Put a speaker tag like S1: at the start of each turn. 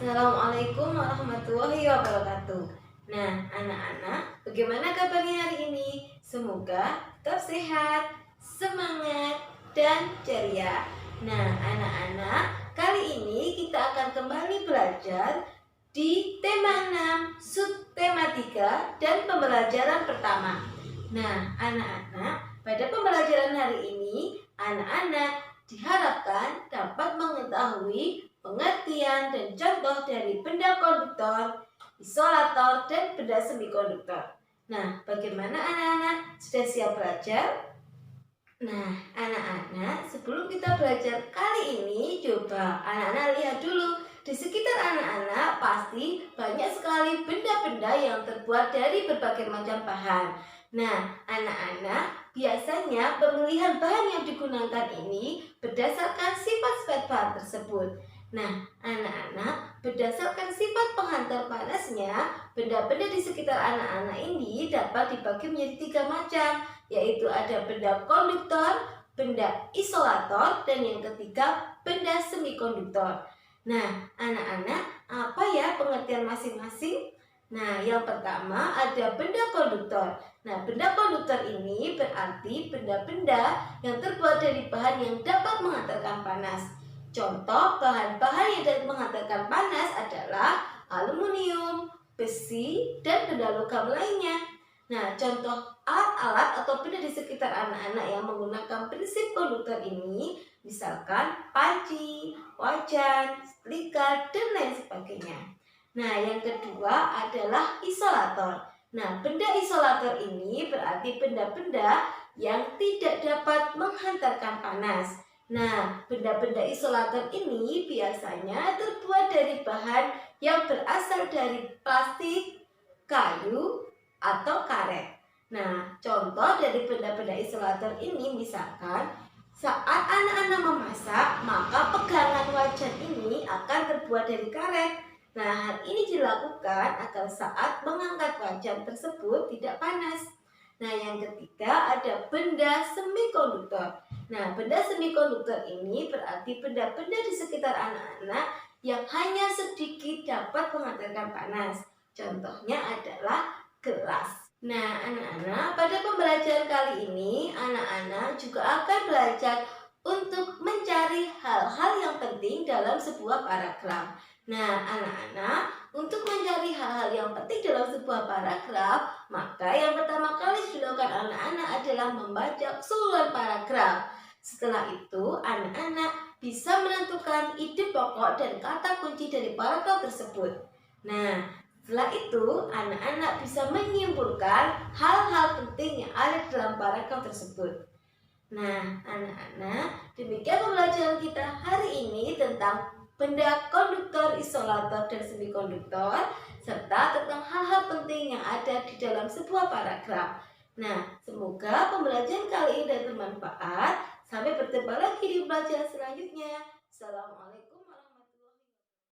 S1: Assalamualaikum warahmatullahi wabarakatuh. Nah, anak-anak, bagaimana kabarnya hari ini? Semoga tetap sehat, semangat, dan ceria. Nah, anak-anak, kali ini kita akan kembali belajar di tema 6, subtema 3, dan pembelajaran pertama. Nah, anak-anak, pada pembelajaran hari ini, anak-anak diharapkan dapat mengetahui pengertian dan contoh dari benda konduktor, isolator, dan benda semikonduktor. Nah, bagaimana anak-anak? Sudah siap belajar? Nah, anak-anak, sebelum kita belajar kali ini, coba anak-anak lihat dulu. Di sekitar anak-anak pasti banyak sekali benda-benda yang terbuat dari berbagai macam bahan. Nah, anak-anak, biasanya pemilihan bahan yang digunakan ini berdasarkan sifat-sifat bahan tersebut. Nah, anak-anak, berdasarkan sifat penghantar panasnya, benda-benda di sekitar anak-anak ini dapat dibagi menjadi 3 macam, yaitu ada benda konduktor, benda isolator, dan yang ketiga benda semikonduktor. Nah, anak-anak, apa ya pengertian masing-masing? Nah, yang pertama ada benda konduktor. Nah, benda konduktor ini berarti benda-benda yang terbuat dari bahan yang dapat menghantarkan panas. Contoh bahan-bahan yang dapat menghantarkan panas adalah aluminium, besi, dan benda logam lainnya. Nah, contoh alat-alat atau benda di sekitar anak-anak yang menggunakan prinsip konduktor ini, misalkan panci, wajan, setrika, dan lain sebagainya. Nah, yang kedua adalah isolator. Nah, benda isolator ini berarti benda-benda yang tidak dapat menghantarkan panas. Nah, benda-benda isolator ini biasanya terbuat dari bahan yang berasal dari plastik, kayu, atau karet. Nah, contoh dari benda-benda isolator ini misalkan saat anak-anak memasak, maka pegangan wajan ini akan terbuat dari karet. Nah, hal ini dilakukan agar saat mengangkat wajan tersebut tidak panas. Nah, yang ketiga ada benda semikonduktor. Nah, benda semikonduktor ini berarti benda-benda di sekitar anak-anak yang hanya sedikit dapat menghantarkan panas. Contohnya adalah gelas. Nah, anak-anak, pada pembelajaran kali ini, anak-anak juga akan belajar untuk mencari hal-hal yang penting dalam sebuah paragraf. Nah, anak-anak, untuk mencari hal-hal yang penting dalam sebuah paragraf, maka yang pertama kali dilakukan anak-anak adalah membaca keseluruhan paragraf. Setelah itu, anak-anak bisa menentukan ide pokok dan kata kunci dari paragraf tersebut. Nah, setelah itu, anak-anak bisa menyimpulkan hal-hal penting yang ada dalam paragraf tersebut. Nah, anak-anak, demikian pembelajaran kita hari ini tentang benda konduktor, isolator, dan semikonduktor, serta tentang hal-hal penting yang ada di dalam sebuah paragraf. Nah, semoga pembelajaran kali ini bermanfaat. Sampai bertemu lagi di pembelajaran selanjutnya. Assalamualaikum.